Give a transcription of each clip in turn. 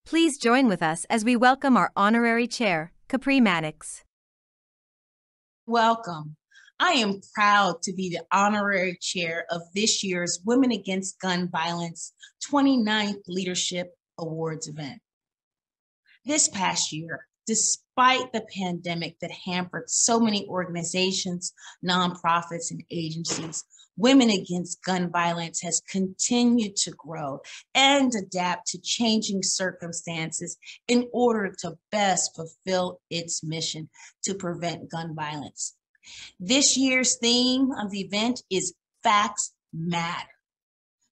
Please join with us as we welcome our Honorary Chair, CAPRI MADDOX. Welcome. I am proud to be the Honorary Chair of this year's Women Against Gun Violence 29th Leadership Awards event. This past year, despite the pandemic that hampered so many organizations, nonprofits, and agencies, Women Against Gun Violence has continued to grow and adapt to changing circumstances in order to best fulfill its mission to prevent gun violence. This year's theme of the event is Facts Matter.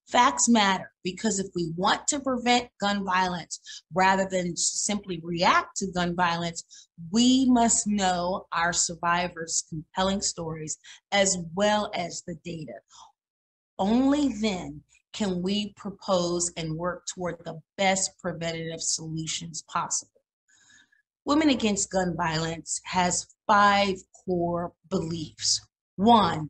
Facts matter because if we want to prevent gun violence rather than simply react to gun violence, we must know our survivors' compelling stories as well as the data. Only then can we propose and work toward the best preventative solutions possible. Women Against Gun Violence has 5 core beliefs. 1,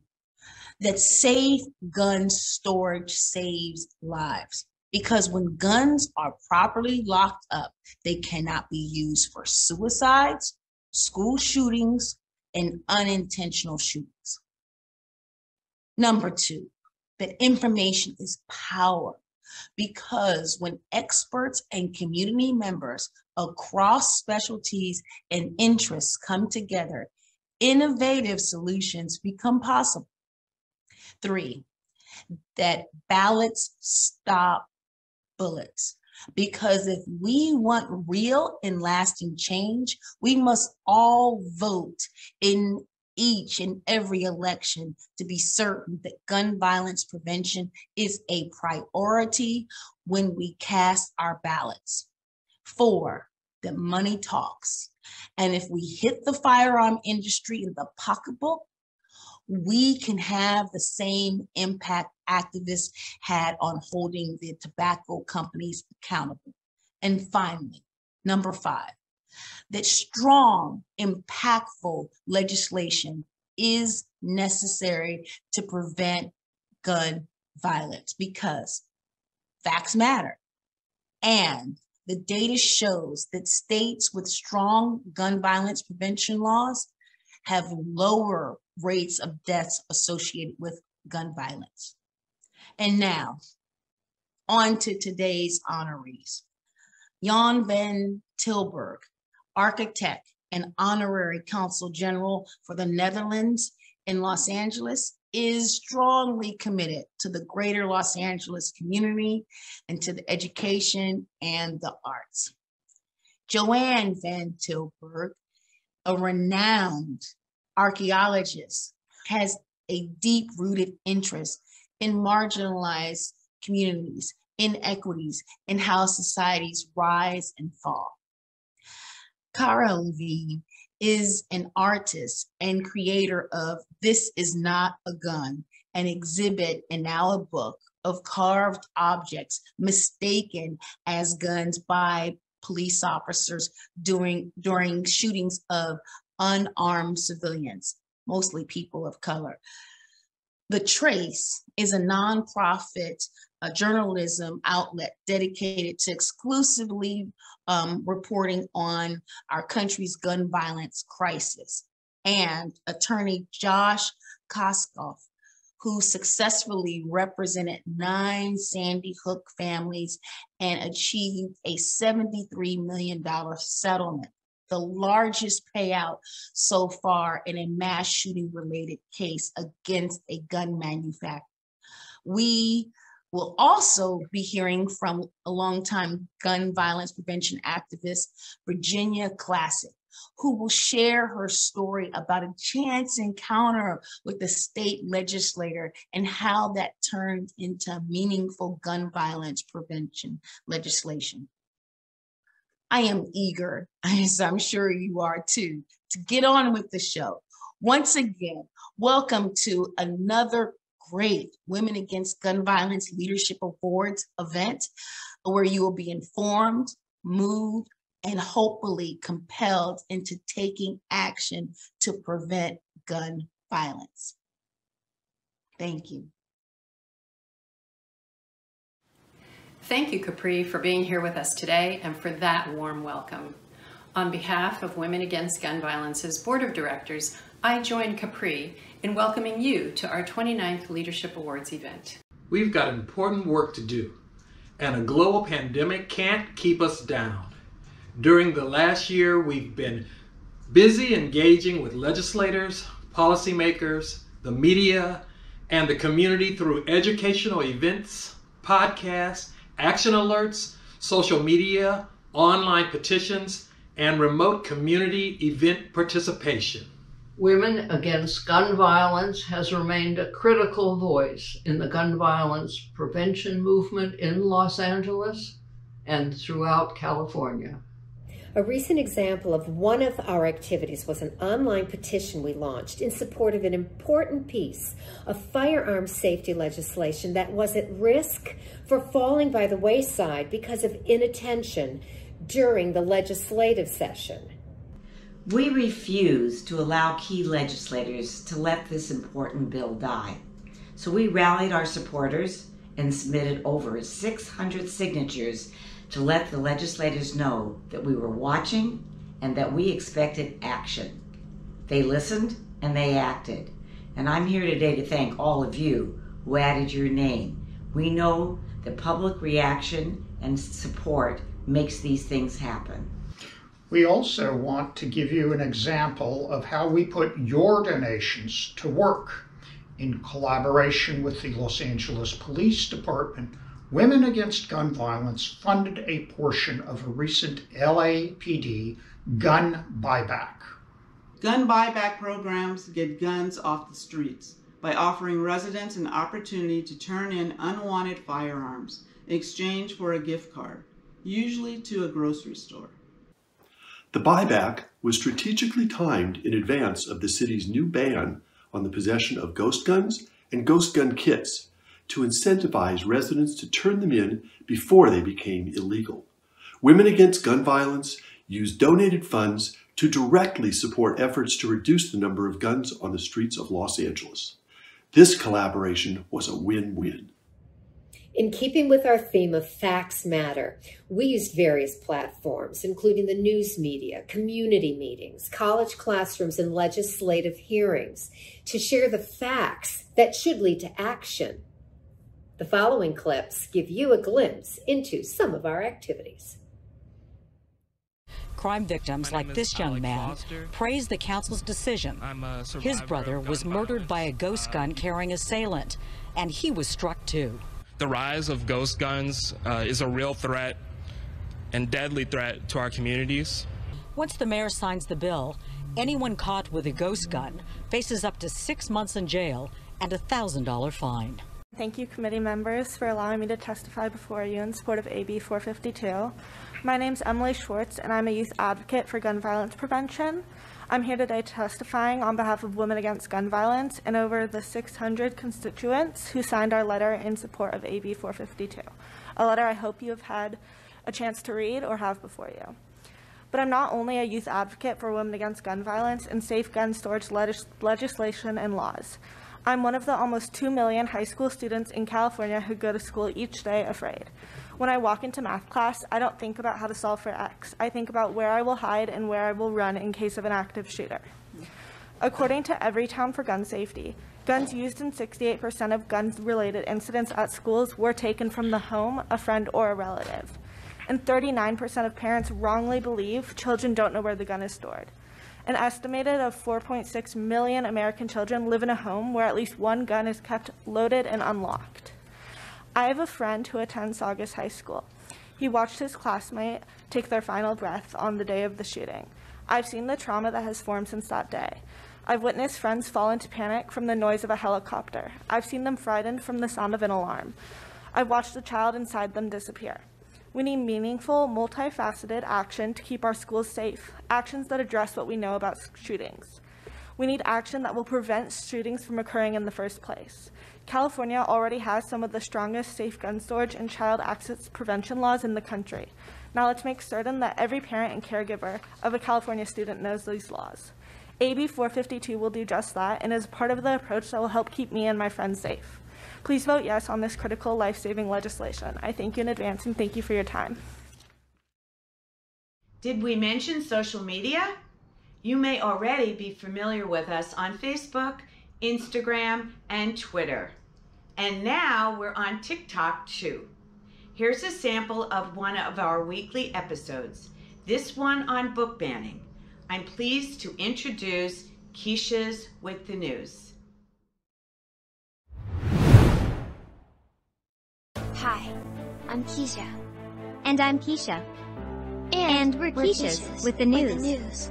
that safe gun storage saves lives, because when guns are properly locked up, they cannot be used for suicides, school shootings, and unintentional shootings. Number 2, that information is power, because when experts and community members across specialties and interests come together, innovative solutions become possible. 3, that ballots stop bullets, because if we want real and lasting change, we must all vote in each and every election to be certain that gun violence prevention is a priority when we cast our ballots. 4, that money talks, and if we hit the firearm industry in the pocketbook, we can have the same impact activists had on holding the tobacco companies accountable. And finally, number 5, that strong, impactful legislation is necessary to prevent gun violence, because facts matter. And the data shows that states with strong gun violence prevention laws have lower rates of deaths associated with gun violence. And now, on to today's honorees. Jan van Tilburg, architect and honorary consul general for the Netherlands in Los Angeles, is strongly committed to the greater Los Angeles community and to the education and the arts. Johannes van Tilburg, a renowned archaeologist, has a deep-rooted interest in marginalized communities, inequities, and how societies rise and fall. CARA LEVINE is an artist and creator of This Is Not a Gun, an exhibit and now a book of carved objects mistaken as guns by police officers during shootings of unarmed civilians, mostly people of color. The Trace is a nonprofit journalism outlet dedicated to exclusively reporting on our country's gun violence crisis. And attorney Josh KOSKOFF, who successfully represented 9 Sandy Hook families and achieved a $73 million settlement, the largest payout so far in a mass shooting related case against a gun manufacturer. We will also be hearing from a longtime gun violence prevention activist, Virginia CLASSICK, who will share her story about a chance encounter with the state legislator and how that turned into meaningful gun violence prevention legislation. I am eager, as I'm sure you are too, to get on with the show. Once again, welcome to another great Women Against Gun Violence Leadership Awards event, where you will be informed, moved, and hopefully compelled into taking action to prevent gun violence. Thank you. Thank you, Capri, for being here with us today and for that warm welcome. On behalf of Women Against Gun Violence's Board of Directors, I join Capri in welcoming you to our 29th Leadership Awards event. We've got important work to do, and a global pandemic can't keep us down. During the last year, we've been busy engaging with legislators, policymakers, the media, and the community through educational events, podcasts, action alerts, social media, online petitions, and remote community event participation. Women Against Gun Violence has remained a critical voice in the gun violence prevention movement in Los Angeles and throughout California. A recent example of one of our activities was an online petition we launched in support of an important piece of firearms safety legislation that was at risk for falling by the wayside because of inattention during the legislative session. We refuse to allow key legislators to let this important bill die. So we rallied our supporters and submitted over 600 signatures to let the legislators know that we were watching and that we expected action. They listened and they acted. And I'm here today to thank all of you who added your name. We know that public reaction and support makes these things happen. We also want to give you an example of how we put your donations to work. In collaboration with the Los Angeles Police Department, Women Against Gun Violence funded a portion of a recent LAPD gun buyback. Gun buyback programs get guns off the streets by offering residents an opportunity to turn in unwanted firearms in exchange for a gift card, usually to a grocery store. The buyback was strategically timed in advance of the city's new ban on the possession of ghost guns and ghost gun kits to incentivize residents to turn them in before they became illegal. Women Against Gun Violence used donated funds to directly support efforts to reduce the number of guns on the streets of Los Angeles. This collaboration was a win-win. In keeping with our theme of Facts Matter, we used various platforms, including the news media, community meetings, college classrooms, and legislative hearings, to share the facts that should lead to action. The following clips give you a glimpse into some of our activities. Crime victims like this young man praised the council's decision. His brother was murdered by a ghost gun carrying assailant, and he was struck too. The rise of ghost guns is a real threat and deadly threat to our communities. Once the mayor signs the bill, anyone caught with a ghost gun faces up to 6 months in jail and a $1,000 fine. Thank you, committee members, for allowing me to testify before you in support of AB 452. My name's Emily Schwartz, and I'm a youth advocate for gun violence prevention. I'm here today testifying on behalf of Women Against Gun Violence and over the 600 constituents who signed our letter in support of AB 452, a letter I hope you have had a chance to read or have before you. But I'm not only a youth advocate for Women Against Gun Violence and safe gun storage legislation and laws. I'm one of the almost 2 million high school students in California who go to school each day afraid. When I walk into math class, I don't think about how to solve for X. I think about where I will hide and where I will run in case of an active shooter. According to Everytown for Gun Safety, guns used in 68% of gun-related incidents at schools were taken from the home, a friend, or a relative. And 39% of parents wrongly believe children don't know where the gun is stored. An estimated of 4.6 million American children live in a home where at least one gun is kept loaded and unlocked. I have a friend who attends Saugus High School. He watched his classmate take their final breath on the day of the shooting. I've seen the trauma that has formed since that day. I've witnessed friends fall into panic from the noise of a helicopter. I've seen them frightened from the sound of an alarm. I've watched the child inside them disappear. We need meaningful, multifaceted action to keep our schools safe, actions that address what we know about shootings. We need action that will prevent shootings from occurring in the first place. California already has some of the strongest safe gun storage and child access prevention laws in the country. Now let's make certain that every parent and caregiver of a California student knows these laws. AB 452 will do just that and is part of the approach that will help keep me and my friends safe. Please vote yes on this critical life-saving legislation. I thank you in advance and thank you for your time. Did we mention social media? You may already be familiar with us on Facebook, Instagram, and Twitter. And now we're on TikTok too. Here's a sample of one of our weekly episodes, this one on book banning. I'm pleased to introduce Keisha's with the News. Hi, I'm Keisha. And I'm Keisha. And we're Keisha's with the news.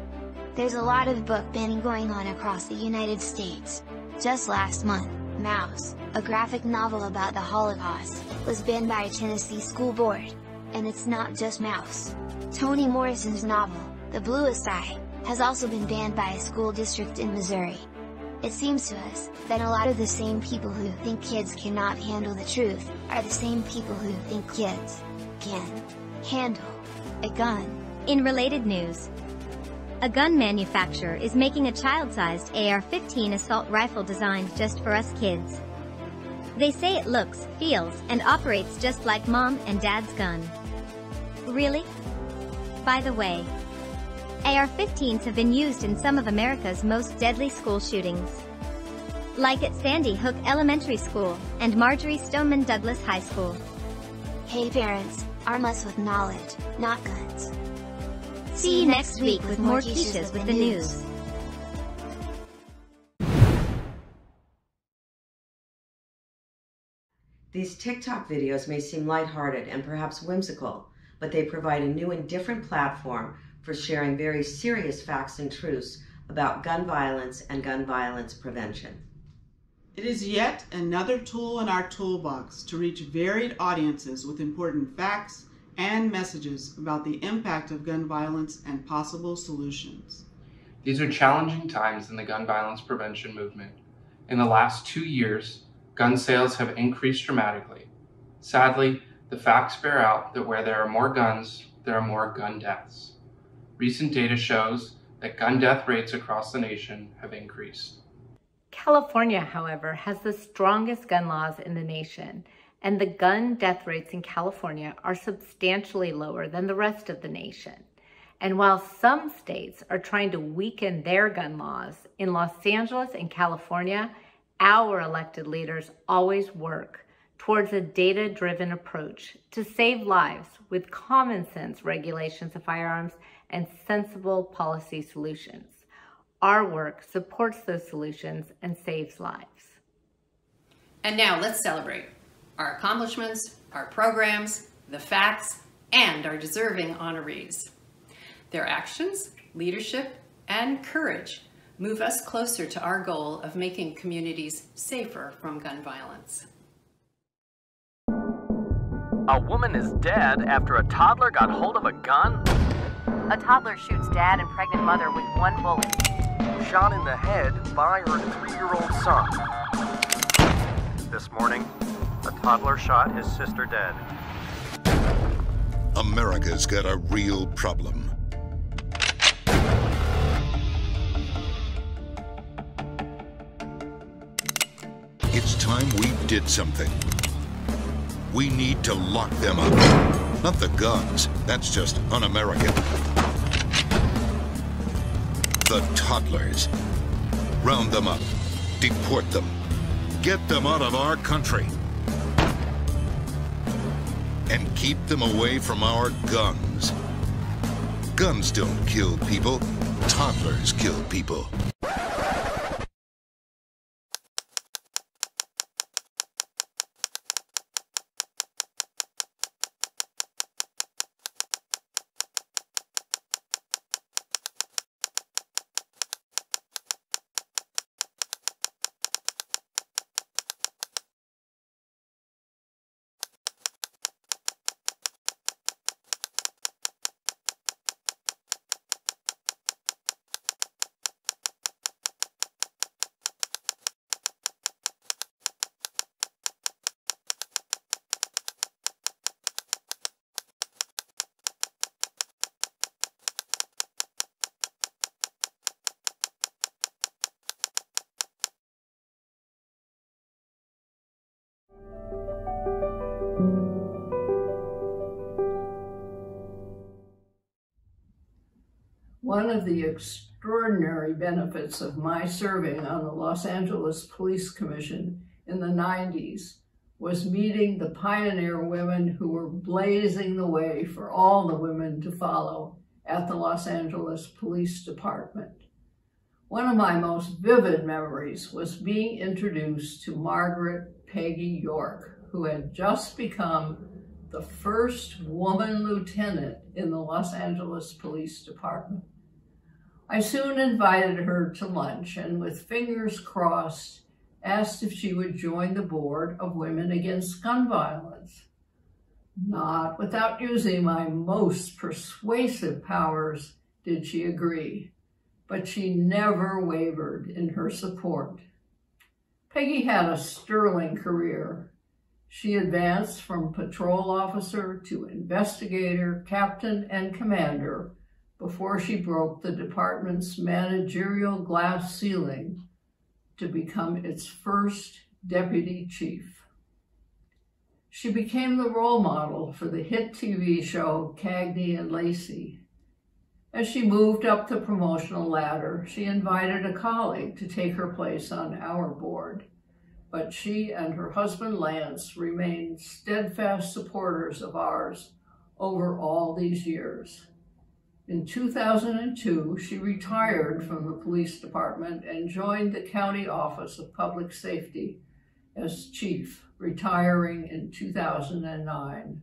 There's a lot of book banning going on across the United States. Just last month, Mouse, a graphic novel about the Holocaust, was banned by a Tennessee school board. And it's not just Mouse. Toni Morrison's novel, The Bluest Eye, has also been banned by a school district in Missouri. It seems to us that a lot of the same people who think kids cannot handle the truth are the same people who think kids can handle a gun. In related news, a gun manufacturer is making a child-sized AR-15 assault rifle designed just for us kids. They say it looks, feels, and operates just like Mom and Dad's gun. Really? By the way, AR-15s have been used in some of America's most deadly school shootings. Like at Sandy Hook Elementary School and Marjorie Stoneman Douglas High School. Hey parents, arm us with knowledge, not guns. See you next week with more Keisha's with the news. These TikTok videos may seem lighthearted and perhaps whimsical, but they provide a new and different platform for sharing very serious facts and truths about gun violence and gun violence prevention. It is yet another tool in our toolbox to reach varied audiences with important facts and messages about the impact of gun violence and possible solutions. These are challenging times in the gun violence prevention movement. In the last 2 years, gun sales have increased dramatically. Sadly, the facts bear out that where there are more guns, there are more gun deaths. Recent data shows that gun death rates across the nation have increased. California, however, has the strongest gun laws in the nation, and the gun death rates in California are substantially lower than the rest of the nation. And while some states are trying to weaken their gun laws, in Los Angeles and California, our elected leaders always work towards a data-driven approach to save lives with common sense regulations of firearms and sensible policy solutions. Our work supports those solutions and saves lives. And now let's celebrate our accomplishments, our programs, the facts, and our deserving honorees. Their actions, leadership, and courage move us closer to our goal of making communities safer from gun violence. A woman is dead after a toddler got hold of a gun? A toddler shoots dad and pregnant mother with one bullet. Shot in the head by her 3-year-old son. This morning, a toddler shot his sister dead. America's got a real problem. It's time we did something. We need to lock them up. Not the guns, that's just un-American. The toddlers. Round them up. Deport them. Get them out of our country. And keep them away from our guns. Guns don't kill people. Toddlers kill people. One of the extraordinary benefits of my serving on the Los Angeles Police Commission in the 90s was meeting the pioneer women who were blazing the way for all the women to follow at the Los Angeles Police Department. One of my most vivid memories was being introduced to Margaret Peggy York, who had just become the first woman lieutenant in the Los Angeles Police Department. I soon invited her to lunch and with fingers crossed, asked if she would join the board of Women Against Gun Violence. Not without using my most persuasive powers did she agree, but she never wavered in her support. Peggy had a sterling career. She advanced from patrol officer to investigator, captain, and commander before she broke the department's managerial glass ceiling to become its first deputy chief. She became the role model for the hit TV show Cagney and Lacey. As she moved up the promotional ladder, she invited a colleague to take her place on our board, but she and her husband Lance remained steadfast supporters of ours over all these years. In 2002, she retired from the police department and joined the County Office of Public Safety as chief, retiring in 2009.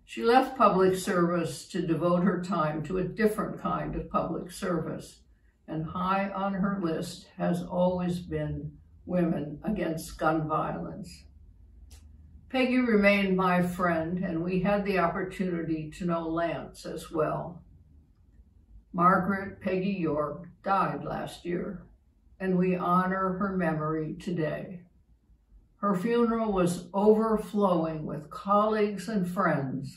She left public service to devote her time to a different kind of public service, and high on her list has always been Women Against Gun Violence. Peggy remained my friend, and we had the opportunity to know Lance as well. Margaret Peggy York died last year, and we honor her memory today. Her funeral was overflowing with colleagues and friends.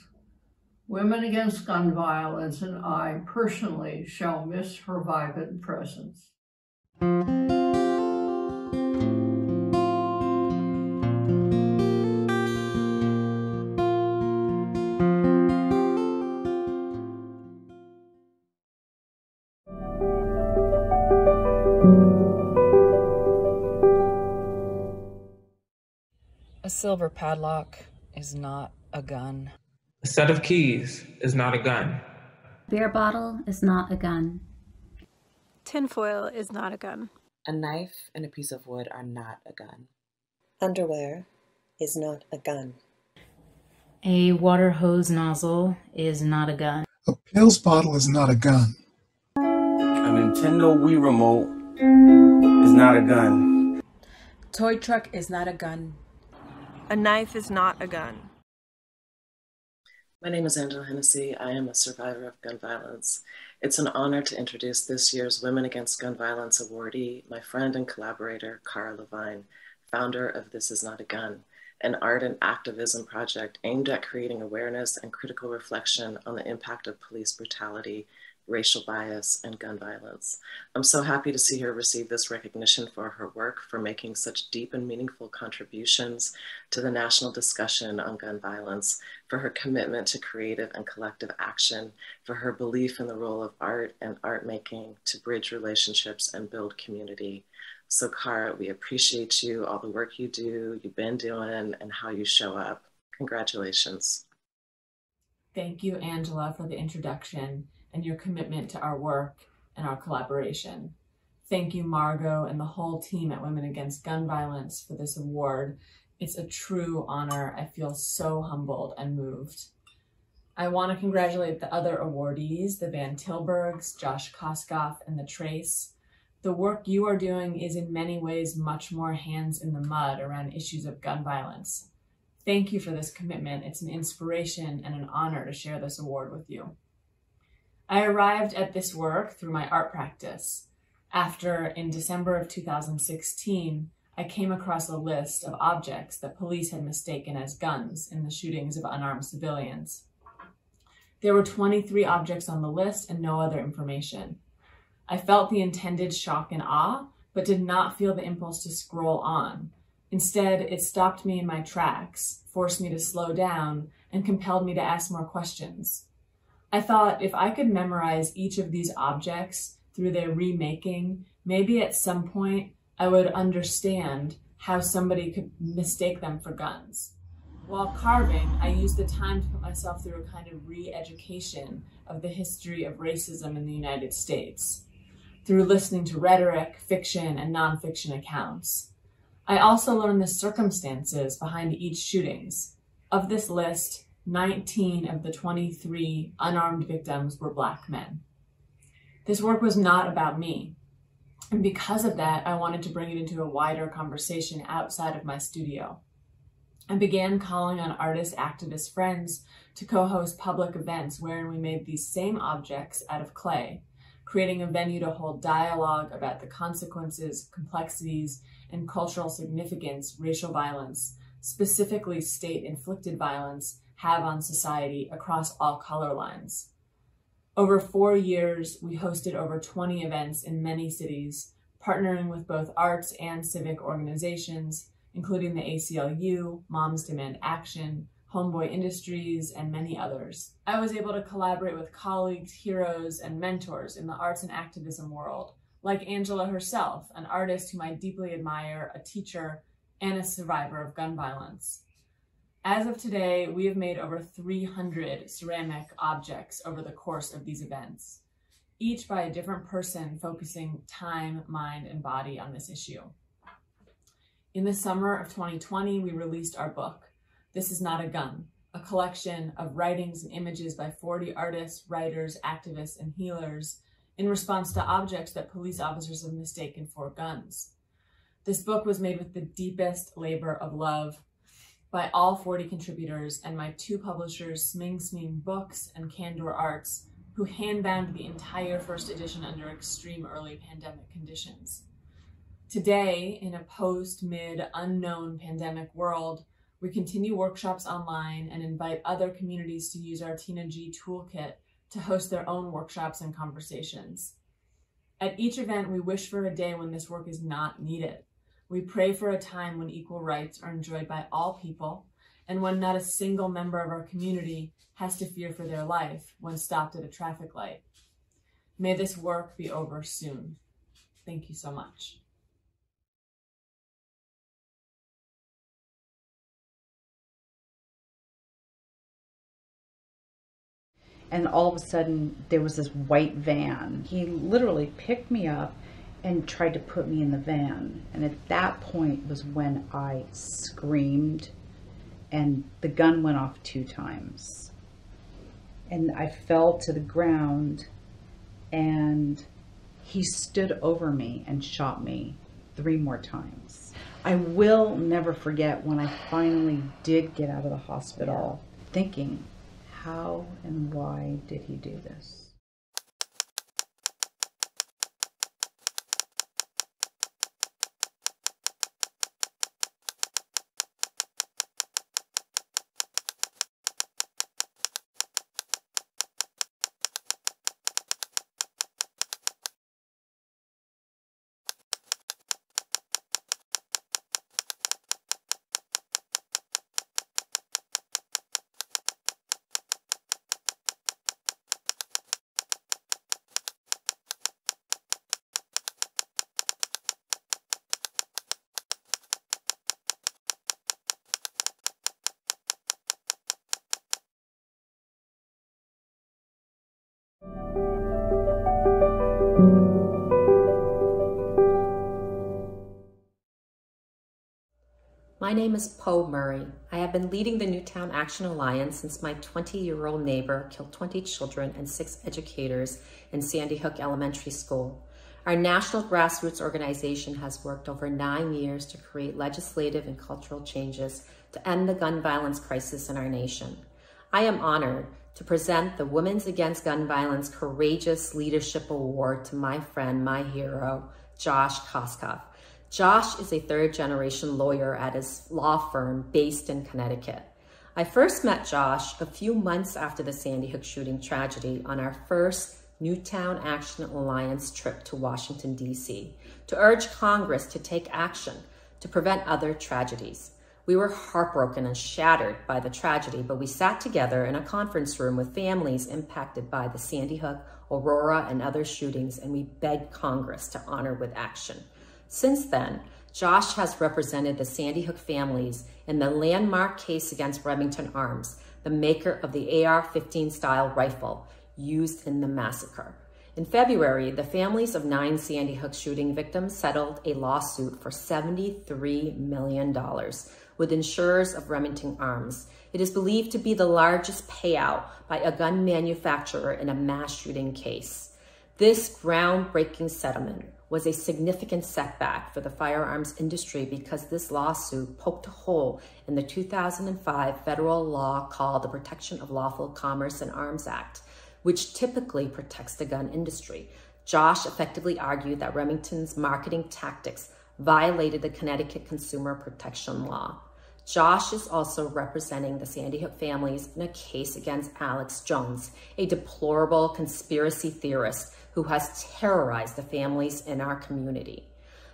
Women Against Gun Violence and I personally shall miss her vibrant presence. A silver padlock is not a gun. A set of keys is not a gun. A beer bottle is not a gun. Tinfoil is not a gun. A knife and a piece of wood are not a gun. Underwear is not a gun. A water hose nozzle is not a gun. A pills bottle is not a gun. A Nintendo Wii remote is not a gun. Toy truck is not a gun. A knife is not a gun. My name is Angela Hennessy. I am a survivor of gun violence. It's an honor to introduce this year's Women Against Gun Violence awardee, my friend and collaborator, CARA LEVINE, founder of This Is Not a Gun, an art and activism project aimed at creating awareness and critical reflection on the impact of police brutality, racial bias, and gun violence. I'm so happy to see her receive this recognition for her work, for making such deep and meaningful contributions to the national discussion on gun violence, for her commitment to creative and collective action, for her belief in the role of art and art making to bridge relationships and build community. So Cara, we appreciate you, all the work you do, you've been doing, and how you show up. Congratulations. Thank you, Angela, for the introduction and your commitment to our work and our collaboration. Thank you, Margot, and the whole team at Women Against Gun Violence for this award. It's a true honor. I feel so humbled and moved. I want to congratulate the other awardees, the Van Tilburgs, Josh KOSKOFF, and the Trace. The work you are doing is in many ways much more hands in the mud around issues of gun violence. Thank you for this commitment. It's an inspiration and an honor to share this award with you. I arrived at this work through my art practice after, in December of 2016, I came across a list of objects that police had mistaken as guns in the shootings of unarmed civilians. There were 23 objects on the list and no other information. I felt the intended shock and awe, but did not feel the impulse to scroll on. Instead, it stopped me in my tracks, forced me to slow down, and compelled me to ask more questions. I thought if I could memorize each of these objects through their remaking, maybe at some point I would understand how somebody could mistake them for guns. While carving, I used the time to put myself through a kind of re-education of the history of racism in the United States, through listening to rhetoric, fiction, and nonfiction accounts. I also learned the circumstances behind each shootings. Of this list, 19 of the 23 unarmed victims were Black men. This work was not about me. And because of that, I wanted to bring it into a wider conversation outside of my studio. I began calling on artist activist friends to co-host public events wherein we made these same objects out of clay, creating a venue to hold dialogue about the consequences, complexities, and cultural significance racial violence, specifically state-inflicted violence, have on society across all color lines. Over 4 years, we hosted over 20 events in many cities, partnering with both arts and civic organizations, including the ACLU, Moms Demand Action, Homeboy Industries, and many others. I was able to collaborate with colleagues, heroes, and mentors in the arts and activism world, like Angela herself, an artist whom I deeply admire, a teacher, and a survivor of gun violence. As of today, we have made over 300 ceramic objects over the course of these events, each by a different person focusing time, mind, and body on this issue. In the summer of 2020, we released our book, This Is Not a Gun, a collection of writings and images by 40 artists, writers, activists, and healers in response to objects that police officers have mistaken for guns. This book was made with the deepest labor of love by all 40 contributors and my 2 publishers, Sming Sming Books and Candor Arts, who hand-bound the entire first edition under extreme early pandemic conditions. Today, in a post-mid unknown pandemic world, we continue workshops online and invite other communities to use our Tina G toolkit to host their own workshops and conversations. At each event, we wish for a day when this work is not needed. We pray for a time when equal rights are enjoyed by all people and when not a single member of our community has to fear for their life when stopped at a traffic light. May this work be over soon. Thank you so much. And all of a sudden, there was this white van. He literally picked me up and tried to put me in the van. And at that point was when I screamed, and the gun went off 2 times. And I fell to the ground, and he stood over me and shot me 3 more times. I will never forget when I finally did get out of the hospital, thinking, how and why did he do this? My name is Poe Murray. I have been leading the Newtown Action Alliance since my 20-year-old neighbor killed 20 children and 6 educators in Sandy Hook Elementary School. Our national grassroots organization has worked over 9 years to create legislative and cultural changes to end the gun violence crisis in our nation. I am honored to present the Women's Against Gun Violence Courageous Leadership Award to my friend, my hero, Josh KOSKOFF. Josh is a 3rd-generation lawyer at his law firm based in Connecticut. I first met Josh a few months after the Sandy Hook shooting tragedy on our first Newtown Action Alliance trip to Washington, D.C., to urge Congress to take action to prevent other tragedies. We were heartbroken and shattered by the tragedy, but we sat together in a conference room with families impacted by the Sandy Hook, Aurora, and other shootings, and we begged Congress to honor with action. Since then, Josh has represented the Sandy Hook families in the landmark case against Remington Arms, the maker of the AR-15 style rifle used in the massacre. In February, the families of 9 Sandy Hook shooting victims settled a lawsuit for $73 million with insurers of Remington Arms. It is believed to be the largest payout by a gun manufacturer in a mass shooting case. This groundbreaking settlement was a significant setback for the firearms industry because this lawsuit poked a hole in the 2005 federal law called the Protection of Lawful Commerce in Arms Act, which typically protects the gun industry. Josh effectively argued that Remington's marketing tactics violated the Connecticut Consumer Protection Law. Josh is also representing the Sandy Hook families in a case against Alex Jones, a deplorable conspiracy theorist who has terrorized the families in our community.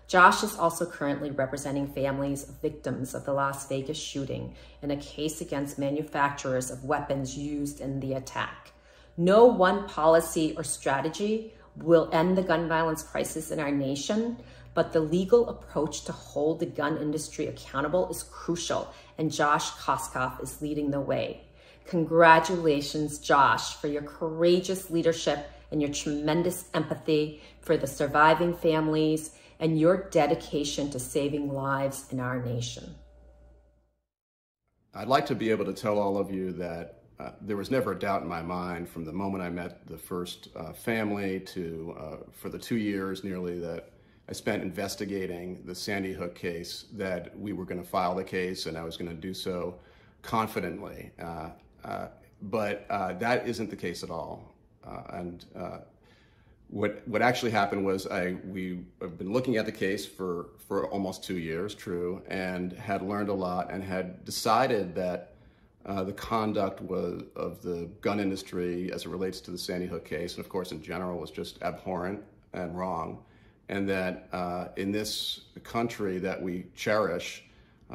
Josh is also currently representing families of victims of the Las Vegas shooting in a case against manufacturers of weapons used in the attack. No one policy or strategy will end the gun violence crisis in our nation, but the legal approach to hold the gun industry accountable is crucial, and Josh KOSKOFF is leading the way. Congratulations, Josh, for your courageous leadership and your tremendous empathy for the surviving families and your dedication to saving lives in our nation. I'd like to be able to tell all of you that there was never a doubt in my mind from the moment I met the first family to for the 2 years nearly that I spent investigating the Sandy Hook case that we were going to file the case and I was going to do so confidently. But that isn't the case at all. What actually happened was we have been looking at the case for almost 2 years, true, and had learned a lot and had decided that the conduct of the gun industry as it relates to the Sandy Hook case, and of course in general, was just abhorrent and wrong. And that in this country that we cherish,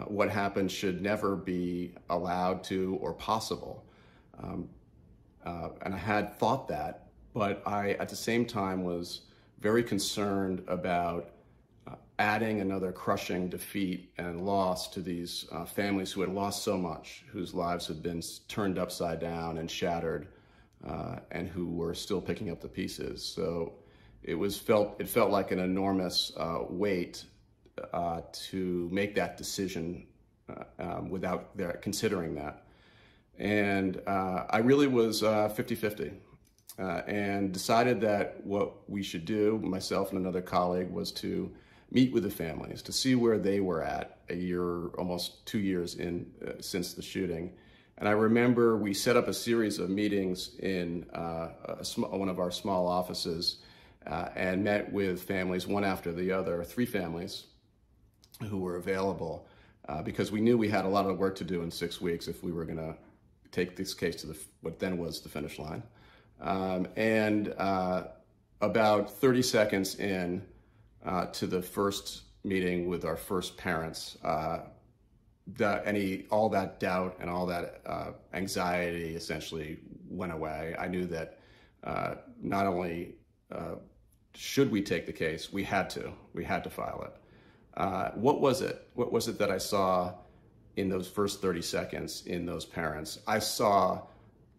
what happened should never be allowed to or possible. And I had thought that, but I, at the same time, was very concerned about adding another crushing defeat and loss to these families who had lost so much, whose lives had been turned upside down and shattered, and who were still picking up the pieces. So it felt like an enormous weight to make that decision without considering that. And I really was 50-50 and decided that what we should do, myself and another colleague, was to meet with the families to see where they were at a year, almost 2 years in since the shooting. And I remember we set up a series of meetings in one of our small offices and met with families one after the other, 3 families who were available because we knew we had a lot of work to do in 6 weeks if we were going to take this case to what then was the finish line. About 30 seconds in to the first meeting with our first parents, all that doubt and all that anxiety essentially went away. I knew that not only should we take the case, we had to file it. What was it? What was it that I saw in those first 30 seconds in those parents? I saw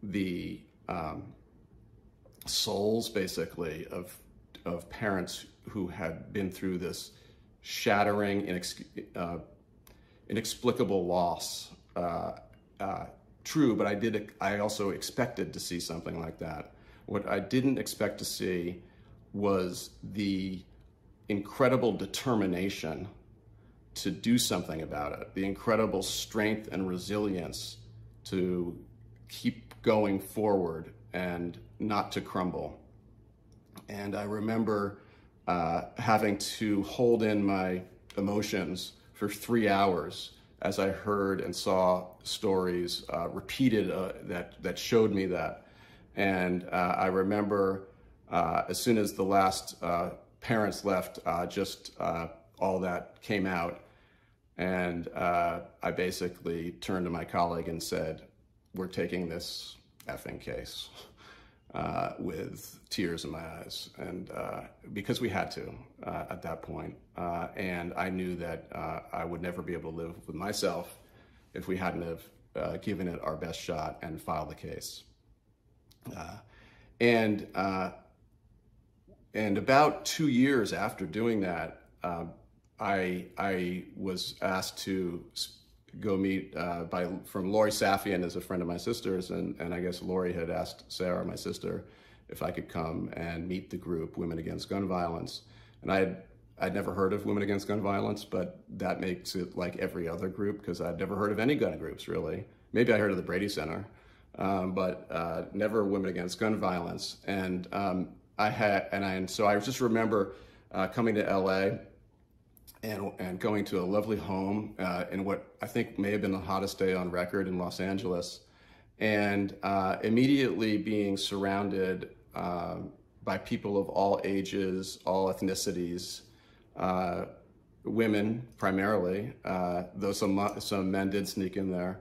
the souls, basically, of parents who had been through this shattering, inexplicable loss. True, but I also expected to see something like that. What I didn't expect to see was the incredible determination to do something about it, the incredible strength and resilience to keep going forward and not to crumble. And I remember having to hold in my emotions for 3 hours as I heard and saw stories repeated that showed me that. And I remember as soon as the last parents left, all that came out. And I basically turned to my colleague and said, we're taking this effing case with tears in my eyes. And because we had to at that point. And I knew that I would never be able to live with myself if we hadn't have given it our best shot and filed the case. And about 2 years after doing that, I was asked to go meet from Lori Safian, as a friend of my sister's, and I guess Lori had asked Sarah, my sister, if I could come and meet the group Women Against Gun Violence. And I'd never heard of Women Against Gun Violence, but that makes it like every other group, because I'd never heard of any gun groups, really. Maybe I heard of the Brady Center, but never Women Against Gun Violence. And so I just remember coming to LA and going to a lovely home in what I think may have been the hottest day on record in Los Angeles, and immediately being surrounded by people of all ages, all ethnicities, women primarily, though some men did sneak in there,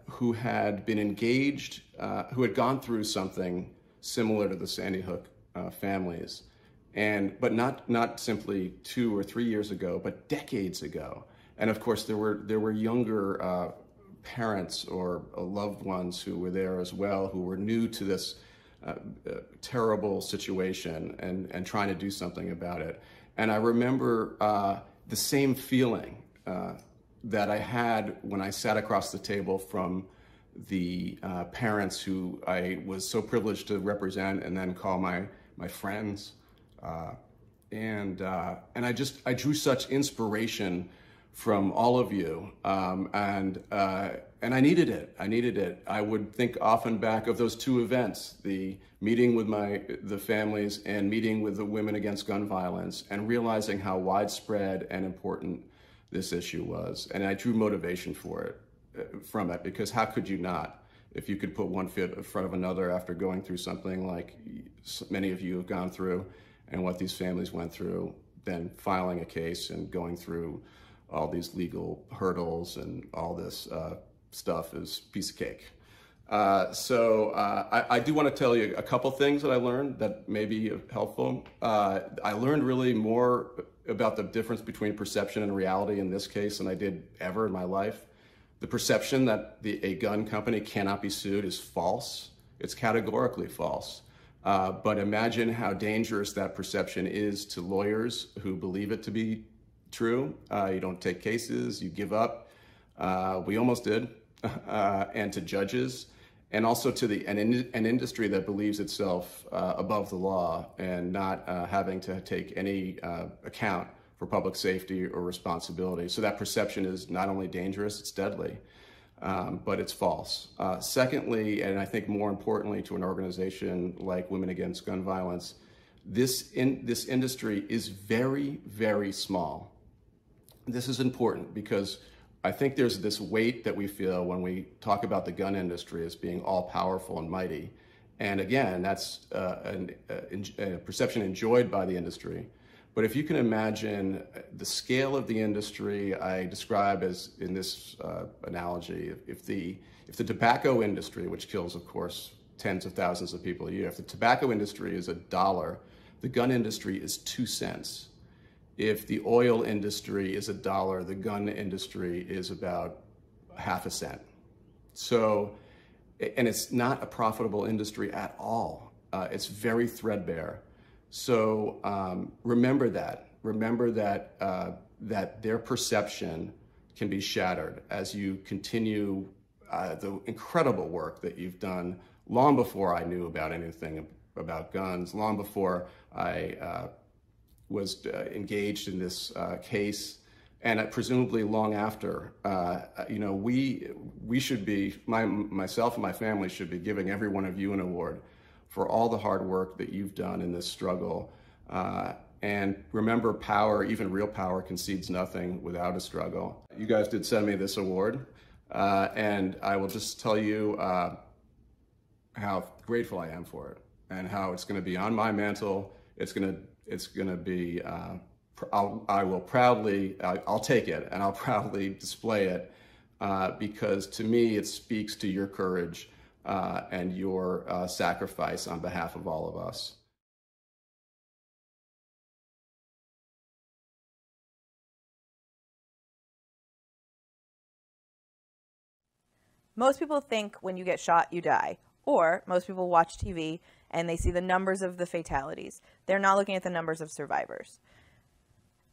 who had been engaged, who had gone through something similar to the Sandy Hook families. But not simply 2 or 3 years ago, but decades ago. And of course, there were younger parents or loved ones who were there as well, who were new to this terrible situation and trying to do something about it. And I remember the same feeling that I had when I sat across the table from the parents who I was so privileged to represent and then call my friends. And I drew such inspiration from all of you, and I needed it. I would think often back of those two events: the meeting with the families and meeting with the Women Against Gun Violence, and realizing how widespread and important this issue was. And I drew motivation from it, because how could you not? If you could put one foot in front of another after going through something like many of you have gone through, and what these families went through, then filing a case and going through all these legal hurdles and all this stuff is a piece of cake. So I do want to tell you a couple things that I learned that may be helpful. I learned really more about the difference between perception and reality in this case than I did ever in my life. The perception that a gun company cannot be sued is false. It's categorically false. But imagine how dangerous that perception is to lawyers who believe it to be true. You don't take cases, you give up. We almost did. And to judges, and also to an industry that believes itself above the law and not having to take any account for public safety or responsibility. So that perception is not only dangerous, it's deadly. But it's false. Secondly, and I think more importantly to an organization like Women Against Gun Violence, this industry is very, very small. This is important because I think there's this weight that we feel when we talk about the gun industry as being all powerful and mighty. And again, that's a perception enjoyed by the industry. But if you can imagine the scale of the industry, I describe as in this analogy, if the tobacco industry, which kills, of course, tens of thousands of people a year, if the tobacco industry is $1, the gun industry is 2 cents. If the oil industry is $1, the gun industry is about half a cent. So, and it's not a profitable industry at all. It's very threadbare. So remember that. Remember that that their perception can be shattered as you continue the incredible work that you've done long before I knew about anything about guns, long before I was engaged in this case, and presumably long after. You know, we should be, myself and my family should be giving every one of you an award for all the hard work that you've done in this struggle. And remember, power, even real power, concedes nothing without a struggle. You guys did send me this award, and I will just tell you how grateful I am for it, and how it's going to be on my mantle. It's going to be I will proudly, I'll take it and I'll proudly display it because to me it speaks to your courage and your sacrifice on behalf of all of us. Most people think when you get shot, you die. Or most people watch TV and they see the numbers of the fatalities. They're not looking at the numbers of survivors.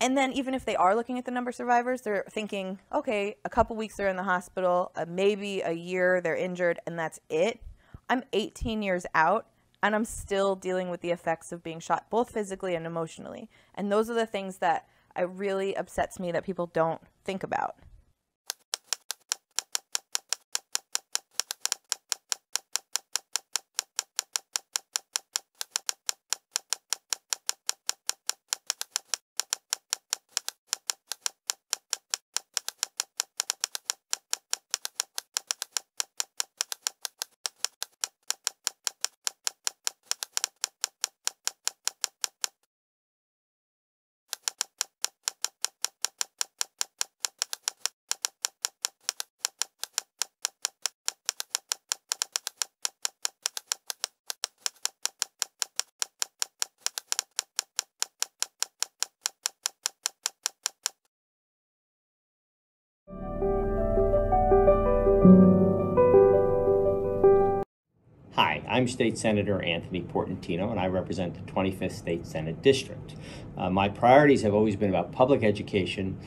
And then even if they are looking at the number of survivors, they're thinking, okay, a couple weeks they're in the hospital, maybe a year they're injured, and that's it. I'm 18 years out, and I'm still dealing with the effects of being shot, both physically and emotionally. And those are the things that really upsets me that people don't think about. Hi, I'm State Senator Anthony Portantino, and I represent the 25th State Senate District. My priorities have always been about public education,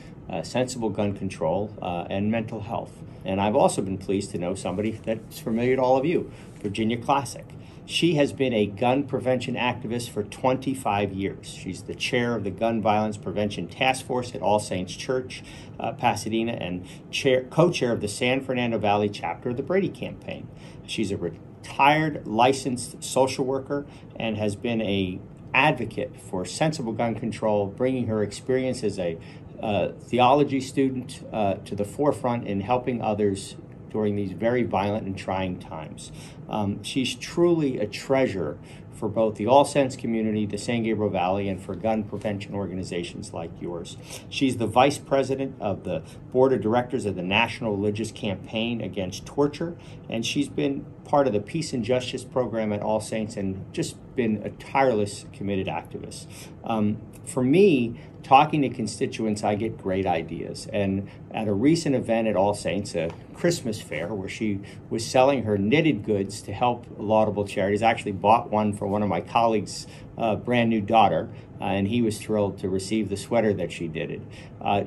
sensible gun control, and mental health. And I've also been pleased to know somebody that's familiar to all of you, Virginia Classick. She has been a gun prevention activist for 25 years. She's the chair of the Gun Violence Prevention Task Force at All Saints Church, Pasadena, and co-chair of the San Fernando Valley chapter of the Brady Campaign. She's a retired licensed social worker and has been an advocate for sensible gun control, bringing her experience as a theology student to the forefront in helping others during these very violent and trying times. She's truly a treasure for both the All Saints community, the San Gabriel Valley, and for gun prevention organizations like yours. She's the vice president of the board of directors of the National Religious Campaign Against Torture, and she's been part of the Peace and Justice program at All Saints and just been a tireless, committed activist. For me, talking to constituents, I get great ideas. And at a recent event at All Saints, a Christmas fair, where she was selling her knitted goods to help laudable charities, I actually bought one for one of my colleagues' brand new daughter, and he was thrilled to receive the sweater that she did.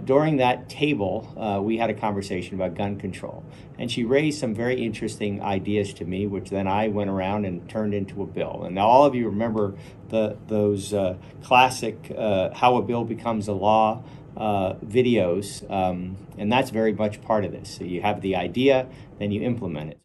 During that table, we had a conversation about gun control. And she raised some very interesting ideas to me, which then I went around and turned into a bill. And now all of you remember those classic How a Bill Becomes a Law videos, and that's very much part of this. So you have the idea, then you implement it.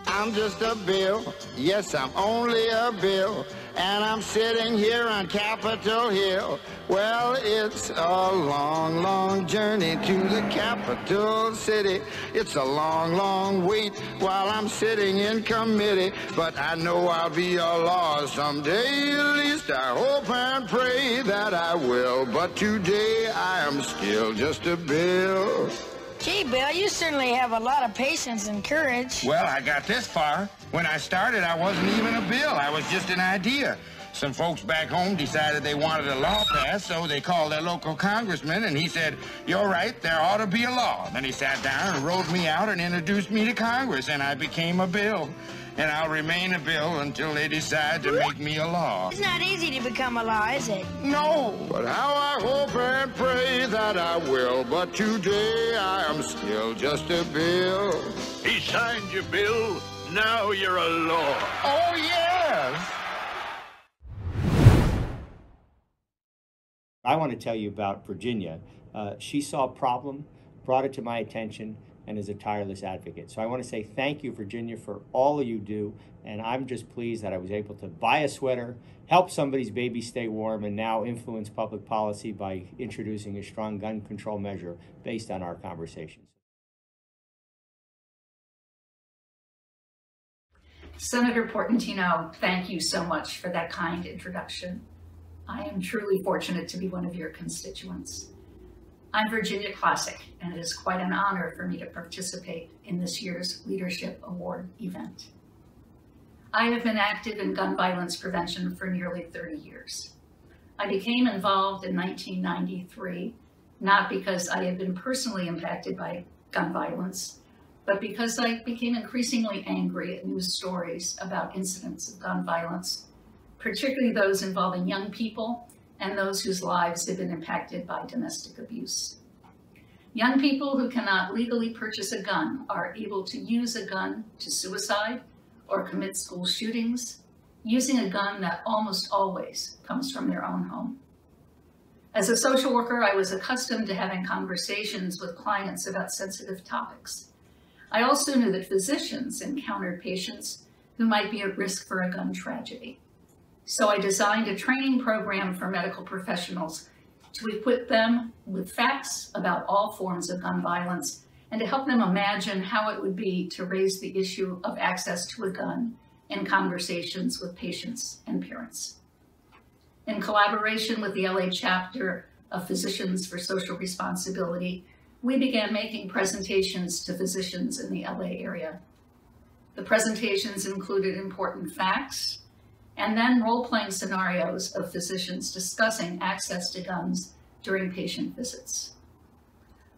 I'm just a bill, yes, I'm only a bill, and I'm sitting here on Capitol Hill. Well, it's a long, long journey to the capital city. It's a long, long wait while I'm sitting in committee, but I know I'll be a law someday. At least I hope and pray that I will, but today I am still just a bill. Gee, Bill, you certainly have a lot of patience and courage. Well, I got this far. When I started, I wasn't even a bill. I was just an idea. Some folks back home decided they wanted a law passed, so they called their local congressman, and he said, "You're right, there ought to be a law." Then he sat down and wrote me out and introduced me to Congress, and I became a bill. And I'll remain a bill until they decide to make me a law. It's not easy to become a law, is it? No, but how I hope and pray that I will. But today I am still just a bill. He signed your bill, now you're a law. Oh, yes! I want to tell you about Virginia. She saw a problem, brought it to my attention, and is a tireless advocate. So I want to say thank you, Virginia, for all you do, and I'm just pleased that I was able to buy a sweater, help somebody's baby stay warm, and now influence public policy by introducing a strong gun control measure based on our conversations. Senator Portantino, thank you so much for that kind introduction. I am truly fortunate to be one of your constituents. I'm Virginia Classic, and it is quite an honor for me to participate in this year's Leadership Award event. I have been active in gun violence prevention for nearly 30 years. I became involved in 1993, not because I had been personally impacted by gun violence, but because I became increasingly angry at news stories about incidents of gun violence, particularly those involving young people and those whose lives have been impacted by domestic abuse. Young people who cannot legally purchase a gun are able to use a gun to suicide or commit school shootings, using a gun that almost always comes from their own home. As a social worker, I was accustomed to having conversations with clients about sensitive topics. I also knew that physicians encountered patients who might be at risk for a gun tragedy. So I designed a training program for medical professionals to equip them with facts about all forms of gun violence and to help them imagine how it would be to raise the issue of access to a gun in conversations with patients and parents. In collaboration with the LA chapter of Physicians for Social Responsibility, we began making presentations to physicians in the LA area. The presentations included important facts and then role-playing scenarios of physicians discussing access to guns during patient visits.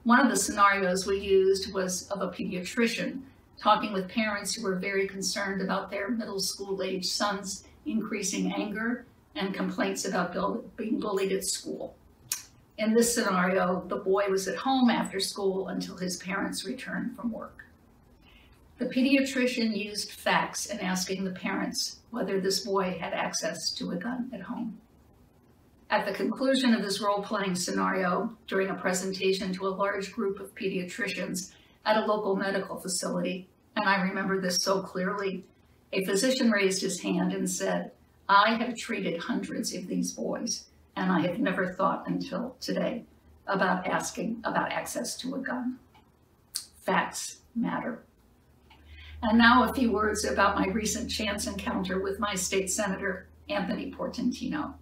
One of the scenarios we used was of a pediatrician talking with parents who were very concerned about their middle school-age son's increasing anger and complaints about being bullied at school. In this scenario, the boy was at home after school until his parents returned from work. The pediatrician used facts in asking the parents whether this boy had access to a gun at home. At the conclusion of this role-playing scenario, during a presentation to a large group of pediatricians at a local medical facility, and I remember this so clearly, a physician raised his hand and said, "I have treated hundreds of these boys, and I have never thought until today about asking about access to a gun." Facts matter. And now a few words about my recent chance encounter with my state senator, Anthony Portantino.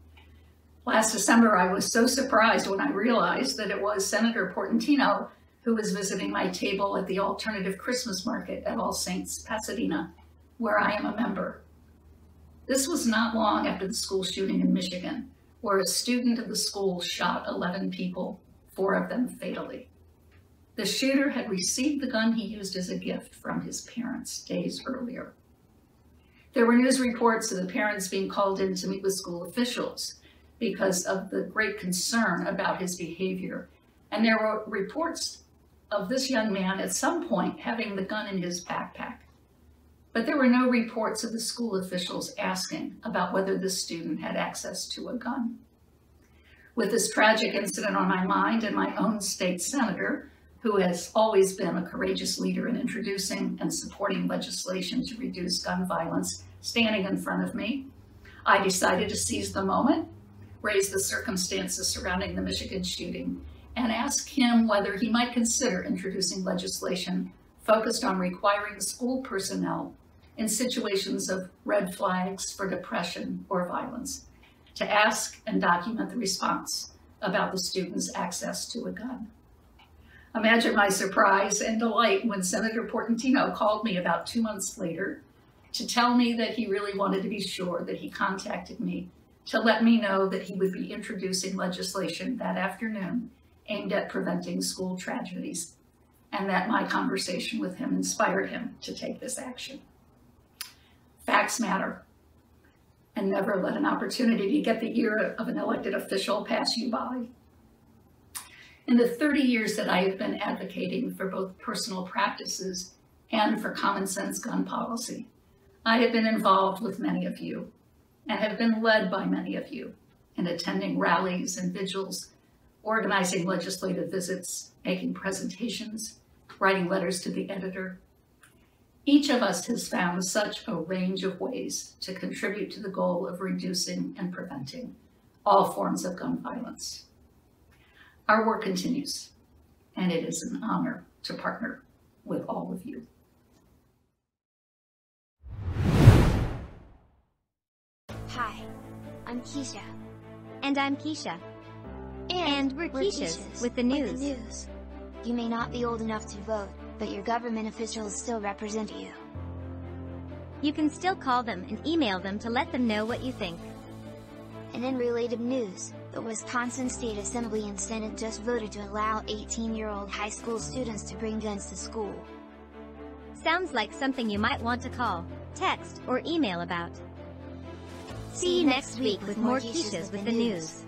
Last December, I was so surprised when I realized that it was Senator Portantino who was visiting my table at the Alternative Christmas Market at All Saints, Pasadena, where I am a member. This was not long after the school shooting in Michigan, where a student of the school shot 11 people, 4 of them fatally. The shooter had received the gun he used as a gift from his parents days earlier. There were news reports of the parents being called in to meet with school officials because of the great concern about his behavior. And there were reports of this young man at some point having the gun in his backpack. But there were no reports of the school officials asking about whether the student had access to a gun. With this tragic incident on my mind and my own state senator, who has always been a courageous leader in introducing and supporting legislation to reduce gun violence, standing in front of me, I decided to seize the moment, raise the circumstances surrounding the Michigan shooting, and ask him whether he might consider introducing legislation focused on requiring school personnel in situations of red flags for depression or violence to ask and document the response about the student's access to a gun. Imagine my surprise and delight when Senator Portantino called me about 2 months later to tell me that he really wanted to be sure that he contacted me to let me know that he would be introducing legislation that afternoon aimed at preventing school tragedies, and that my conversation with him inspired him to take this action. Facts matter, and never let an opportunity to get the ear of an elected official pass you by. In the 30 years that I have been advocating for both personal practices and for common sense gun policy, I have been involved with many of you and have been led by many of you in attending rallies and vigils, organizing legislative visits, making presentations, writing letters to the editor. Each of us has found such a range of ways to contribute to the goal of reducing and preventing all forms of gun violence. Our work continues, and it is an honor to partner with all of you. Hi, I'm Keisha. And I'm Keisha. And we're Keishas with the news. You may not be old enough to vote, but your government officials still represent you. You can still call them and email them to let them know what you think. And in related news, the Wisconsin State Assembly and Senate just voted to allow 18-year-old high school students to bring guns to school. Sounds like something you might want to call, text, or email about. See you next week with more Keishas with the news.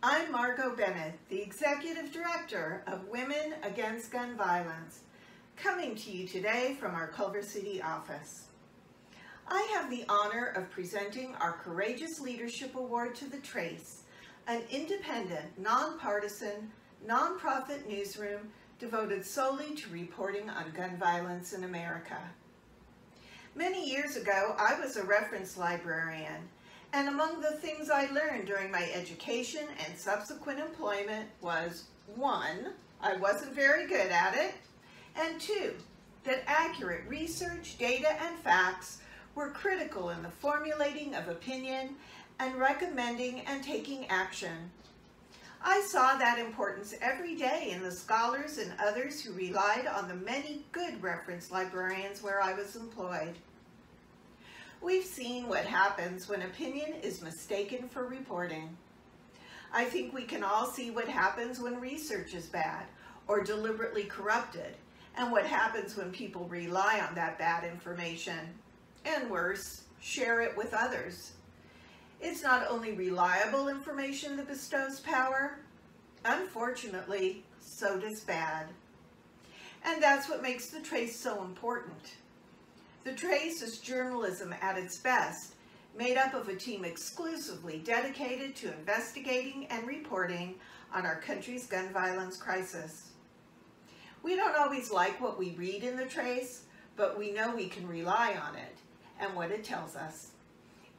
I'm Margot Bennett, the Executive Director of Women Against Gun Violence, coming to you today from our Culver City office. I have the honor of presenting our Courageous Leadership Award to The Trace, an independent, nonpartisan, nonprofit newsroom devoted solely to reporting on gun violence in America. Many years ago, I was a reference librarian, and among the things I learned during my education and subsequent employment was, 1, I wasn't very good at it, and 2, that accurate research, data, and facts were critical in the formulating of opinion and recommending and taking action. I saw that importance every day in the scholars and others who relied on the many good reference librarians where I was employed. We've seen what happens when opinion is mistaken for reporting. I think we can all see what happens when research is bad or deliberately corrupted, and what happens when people rely on that bad information, and worse, share it with others. It's not only reliable information that bestows power, unfortunately, so does bad. And that's what makes The Trace so important. The Trace is journalism at its best, made up of a team exclusively dedicated to investigating and reporting on our country's gun violence crisis. We don't always like what we read in The Trace, but we know we can rely on it and what it tells us.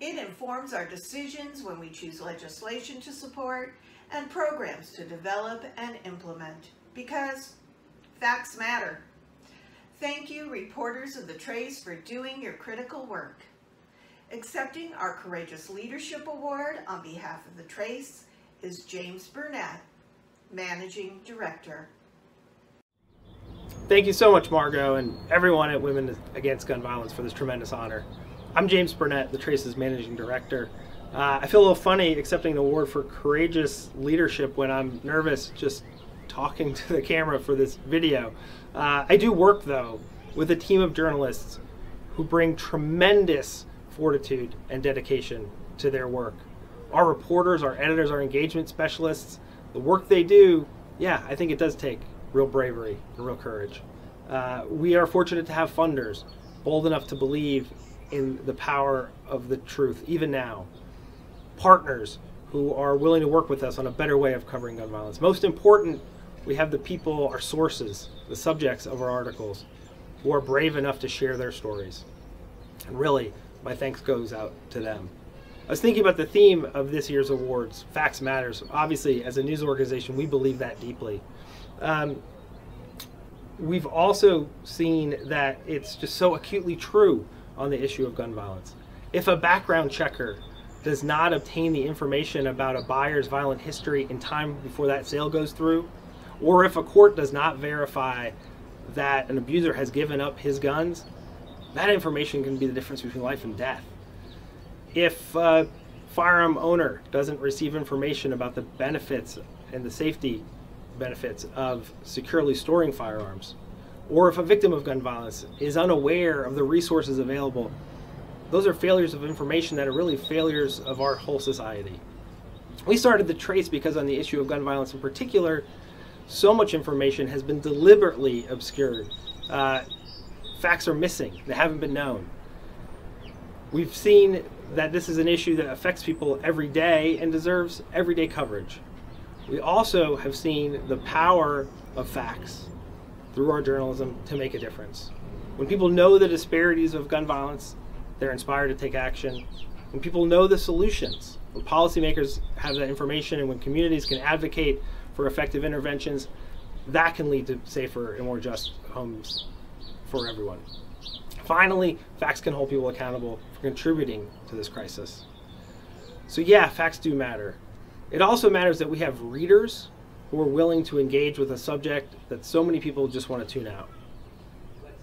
It informs our decisions when we choose legislation to support and programs to develop and implement, because facts matter. Thank you, reporters of The Trace, for doing your critical work. Accepting our Courageous Leadership Award on behalf of The Trace is James Burnett, Managing Director. Thank you so much, Margot, and everyone at Women Against Gun Violence for this tremendous honor. I'm James Burnett, The Trace's Managing Director. I feel a little funny accepting an award for courageous leadership when I'm nervous just talking to the camera for this video. I do work, though, with a team of journalists who bring tremendous fortitude and dedication to their work. Our reporters, our editors, our engagement specialists, the work they do, yeah, I think it does take real bravery and real courage. We are fortunate to have funders bold enough to believe in the power of the truth, even now. Partners who are willing to work with us on a better way of covering gun violence. Most important, we have the people, our sources, the subjects of our articles, who are brave enough to share their stories. And really, my thanks goes out to them. I was thinking about the theme of this year's awards, Facts Matters. Obviously, as a news organization, we believe that deeply. We've also seen that it's just so acutely true on the issue of gun violence. If a background checker does not obtain the information about a buyer's violent history in time before that sale goes through, or if a court does not verify that an abuser has given up his guns, that information can be the difference between life and death. If a firearm owner doesn't receive information about the benefits and the safety benefits of securely storing firearms, or if a victim of gun violence is unaware of the resources available, those are failures of information that are really failures of our whole society. We started The Trace because on the issue of gun violence in particular, so much information has been deliberately obscured. Facts are missing, they haven't been known. We've seen that this is an issue that affects people every day and deserves everyday coverage. We also have seen the power of facts through our journalism to make a difference. When people know the disparities of gun violence, they're inspired to take action. When people know the solutions, when policymakers have that information, and when communities can advocate for effective interventions, that can lead to safer and more just homes for everyone. Finally, facts can hold people accountable for contributing to this crisis. So yeah, facts do matter. It also matters that we have readers who are willing to engage with a subject that so many people just want to tune out.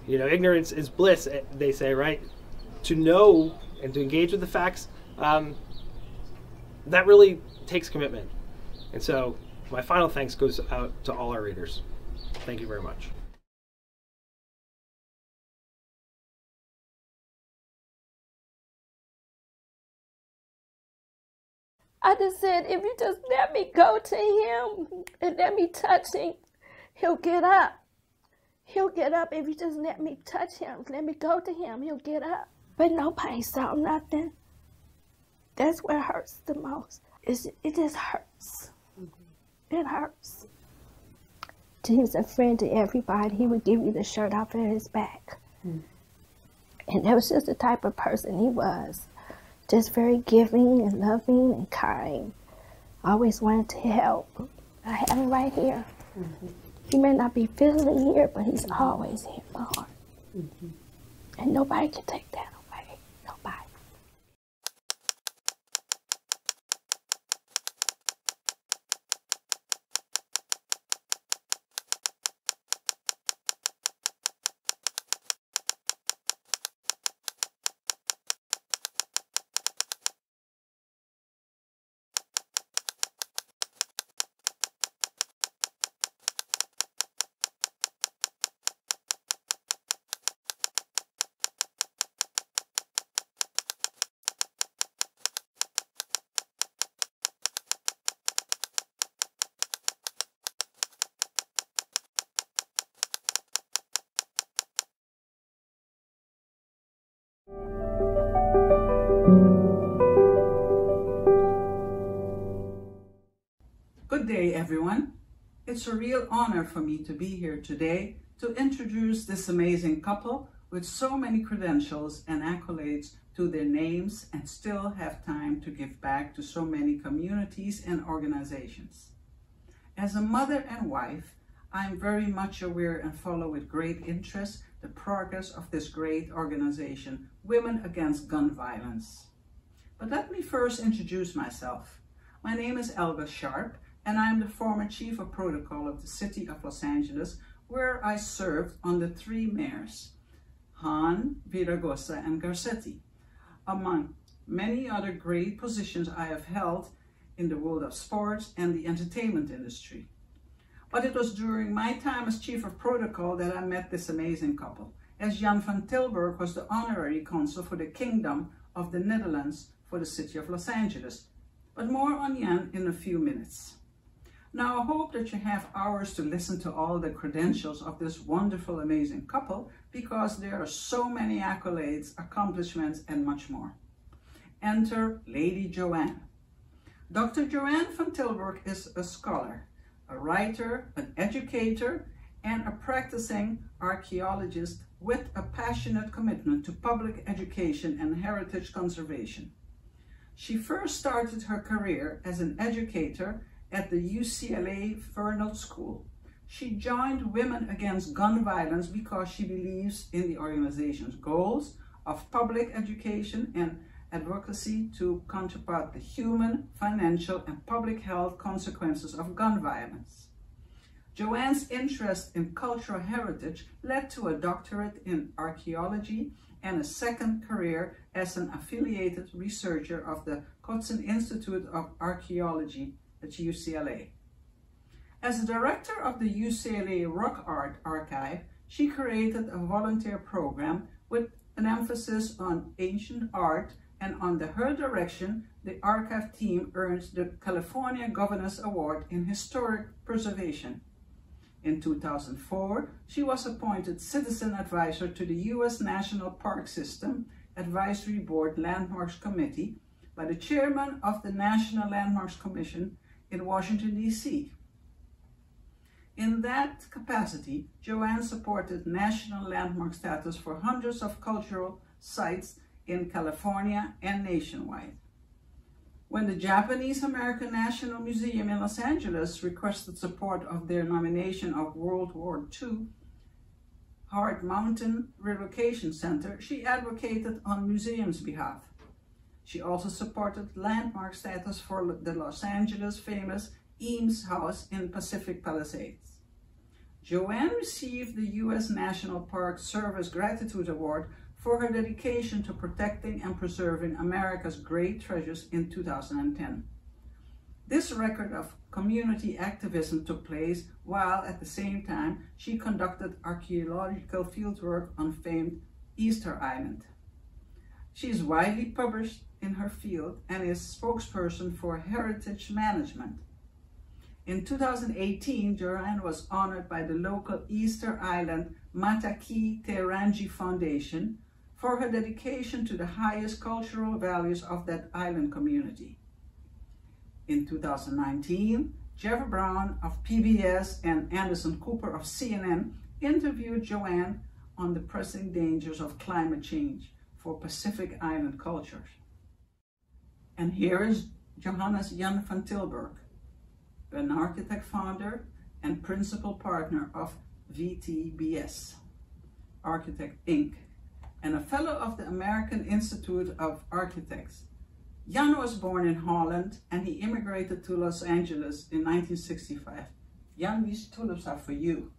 You know, ignorance is bliss, they say, right? To know and to engage with the facts, that really takes commitment. And so my final thanks goes out to all our readers. Thank you very much. I just said, if you just let me go to him and let me touch him, he'll get up. He'll get up if you just let me touch him. Let me go to him, he'll get up. But nobody saw nothing. That's what hurts the most. It just hurts. It hurts. He was a friend to everybody. He would give you the shirt off of his back. And that was just the type of person he was. Just very giving and loving and kind. Always wanted to help. I have him right here. He may not be physically here, but he's always here in my heart. And nobody can take that away. Nobody. Good day, everyone. It's a real honor for me to be here today to introduce this amazing couple with so many credentials and accolades to their names and still have time to give back to so many communities and organizations. As a mother and wife, I'm very much aware and follow with great interest the progress of this great organization, Women Against Gun Violence. But let me first introduce myself. My name is Elga Sharp, and I am the former Chief of Protocol of the City of Los Angeles, where I served under 3 mayors, Hahn, Villaraigosa, and Garcetti, among many other great positions I have held in the world of sports and the entertainment industry. But it was during my time as Chief of Protocol that I met this amazing couple, as Jan van Tilburg was the Honorary Consul for the Kingdom of the Netherlands for the City of Los Angeles. But more on Jan in a few minutes. Now, I hope that you have hours to listen to all the credentials of this wonderful, amazing couple, because there are so many accolades, accomplishments, and much more. Enter Lady Johanne. Dr. Johanne van Tilburg is a scholar, a writer, an educator, and a practicing archaeologist with a passionate commitment to public education and heritage conservation. She first started her career as an educator at the UCLA Fernald School. She joined Women Against Gun Violence because she believes in the organization's goals of public education and advocacy to counterpart the human, financial, and public health consequences of gun violence. Johanne's interest in cultural heritage led to a doctorate in archaeology and a second career as an affiliated researcher of the Kotzen Institute of Archaeology at UCLA. As the director of the UCLA Rock Art Archive, she created a volunteer program with an emphasis on ancient art, and under her direction, the archive team earned the California Governor's Award in Historic Preservation. In 2004, she was appointed Citizen Advisor to the U.S. National Park System Advisory Board Landmarks Committee by the chairman of the National Landmarks Commission in Washington, D.C. In that capacity, Johanne supported national landmark status for hundreds of cultural sites in California and nationwide. When the Japanese American National Museum in Los Angeles requested support of their nomination of World War II Hart Mountain Relocation Center, she advocated on museum's behalf. She also supported landmark status for the Los Angeles famous Eames House in Pacific Palisades. Joanne received the U.S. National Park Service Gratitude Award for her dedication to protecting and preserving America's great treasures in 2010. This record of community activism took place while at the same time she conducted archaeological fieldwork on famed Easter Island. She is widely published in her field and is spokesperson for heritage management. In 2018, Johanne was honored by the local Easter Island Mataki Terangi Foundation for her dedication to the highest cultural values of that island community. In 2019, Jeff Brown of PBS and Anderson Cooper of CNN interviewed Joanne on the pressing dangers of climate change for Pacific Island cultures. And here is Johannes Jan van Tilburg, an architect founder and principal partner of VTBS, Architect Inc., and a fellow of the American Institute of Architects. Jan was born in Holland and he immigrated to Los Angeles in 1965. Jan, these tulips are for you.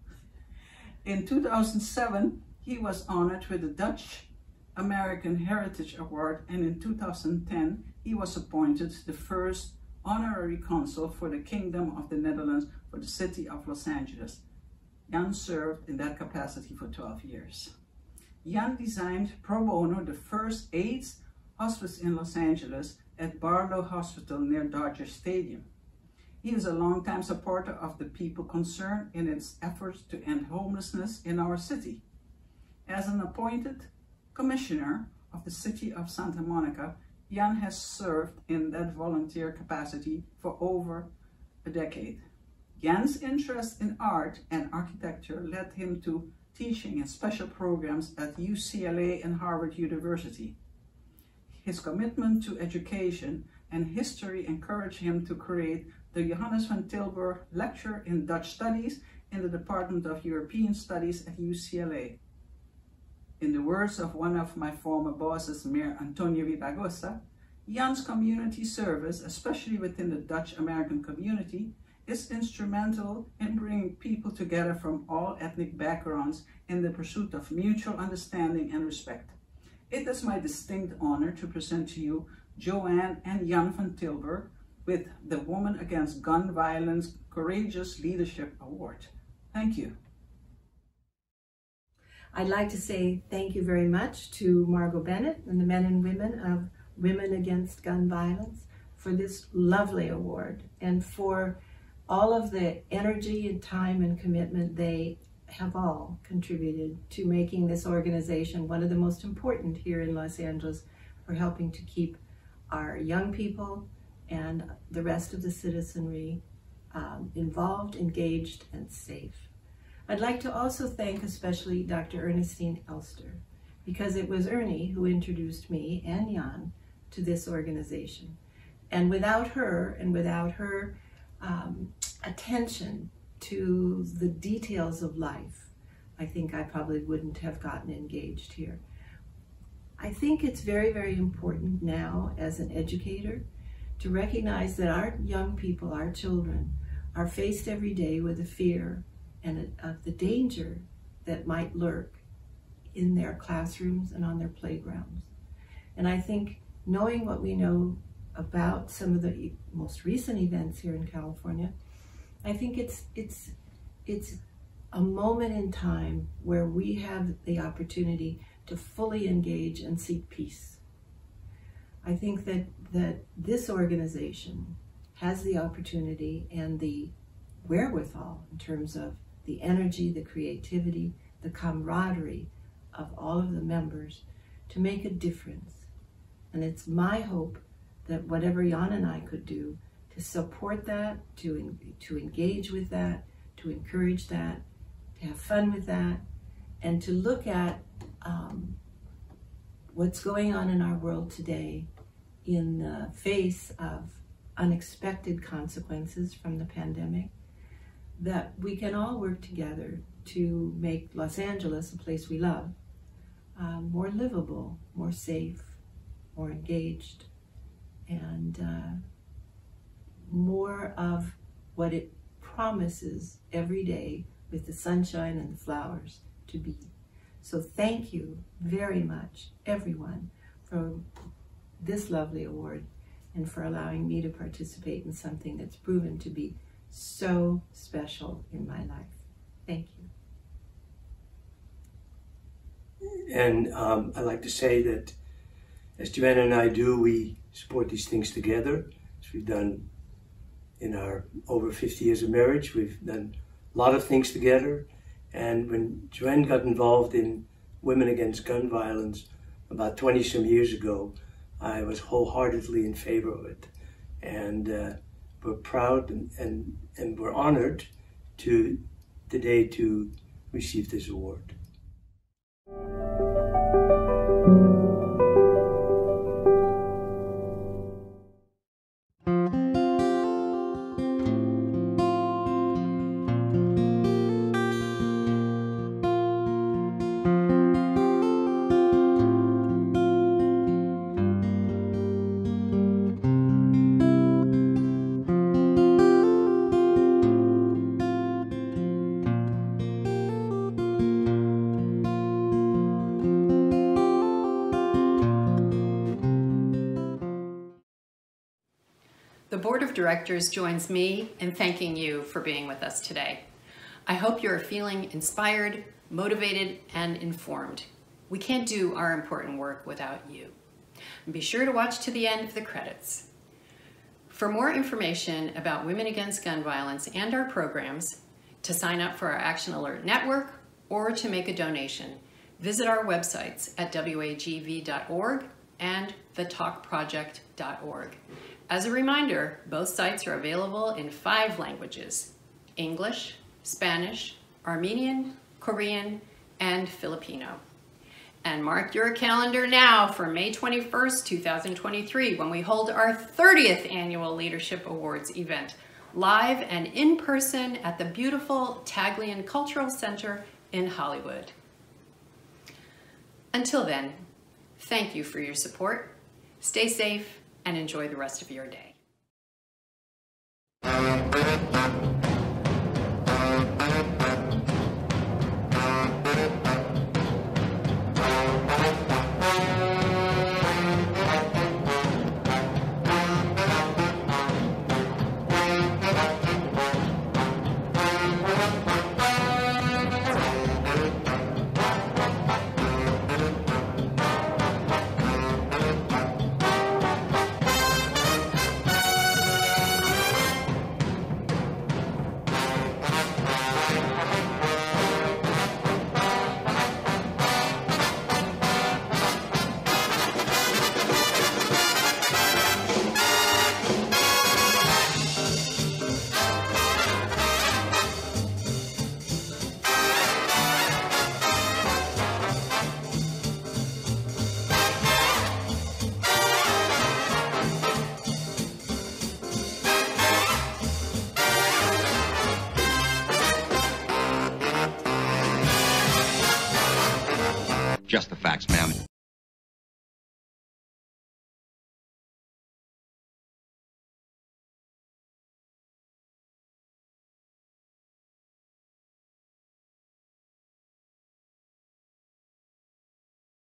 In 2007, he was honored with the Dutch American Heritage Award, and in 2010, he was appointed the first honorary consul for the Kingdom of the Netherlands for the city of Los Angeles. Jan served in that capacity for 12 years. Jan designed pro bono the first AIDS hospice in Los Angeles at Barlow Hospital near Dodger Stadium. He is a longtime supporter of the people concerned in its efforts to end homelessness in our city. As an appointed commissioner of the city of Santa Monica, Jan has served in that volunteer capacity for over a decade. Jan's interest in art and architecture led him to teaching in special programs at UCLA and Harvard University. His commitment to education and history encouraged him to create the Johannes van Tilburg Lecture in Dutch Studies in the Department of European Studies at UCLA. In the words of one of my former bosses, Mayor Antonio Vidagosa, Jan's community service, especially within the Dutch American community, is instrumental in bringing people together from all ethnic backgrounds in the pursuit of mutual understanding and respect. It is my distinct honor to present to you Joanne and Jan van Tilburg with the Women Against Gun Violence Courageous Leadership Award. Thank you. I'd like to say thank you very much to Margot Bennett and the men and women of Women Against Gun Violence for this lovely award and for all of the energy and time and commitment they have all contributed to making this organization one of the most important here in Los Angeles for helping to keep our young people and the rest of the citizenry involved, engaged, and safe. I'd like to also thank especially Dr. Ernestine Elster, because it was Ernie who introduced me and Jan to this organization. And without her attention to the details of life, I think I probably wouldn't have gotten engaged here. I think it's very, very important now as an educator to recognize that our young people, our children, are faced every day with the fear and of the danger that might lurk in their classrooms and on their playgrounds. And I think knowing what we know about some of the most recent events here in California, I think it's a moment in time where we have the opportunity to fully engage and seek peace. I think that this organization has the opportunity and the wherewithal in terms of the energy, the creativity, the camaraderie of all of the members to make a difference. And it's my hope that whatever Jan and I could do to support that, to engage with that, to encourage that, to have fun with that, and to look at what's going on in our world today in the face of unexpected consequences from the pandemic, that we can all work together to make Los Angeles, a place we love, more livable, more safe, more engaged, and more of what it promises every day with the sunshine and the flowers to be. So thank you very much, everyone, for this lovely award and for allowing me to participate in something that's proven to be so special in my life. Thank you. And I'd like to say that as Joanna and I do, we support these things together, as we've done in our over 50 years of marriage. We've done a lot of things together. And when Joanne got involved in Women Against Gun Violence about 20-some years ago, I was wholeheartedly in favor of it. And we're proud and we're honored today to receive this award. The Board of Directors joins me in thanking you for being with us today. I hope you're feeling inspired, motivated, and informed. We can't do our important work without you. And be sure to watch to the end of the credits. For more information about Women Against Gun Violence and our programs, to sign up for our Action Alert Network, or to make a donation, visit our websites at wagv.org and thetalkproject.org. As a reminder, both sites are available in 5 languages: English, Spanish, Armenian, Korean, and Filipino. And mark your calendar now for May 21st, 2023, when we hold our 30th Annual Leadership Awards event, live and in person at the beautiful Taglian Cultural Center in Hollywood. Until then, thank you for your support. Stay safe and enjoy the rest of your day. Just the facts, ma'am.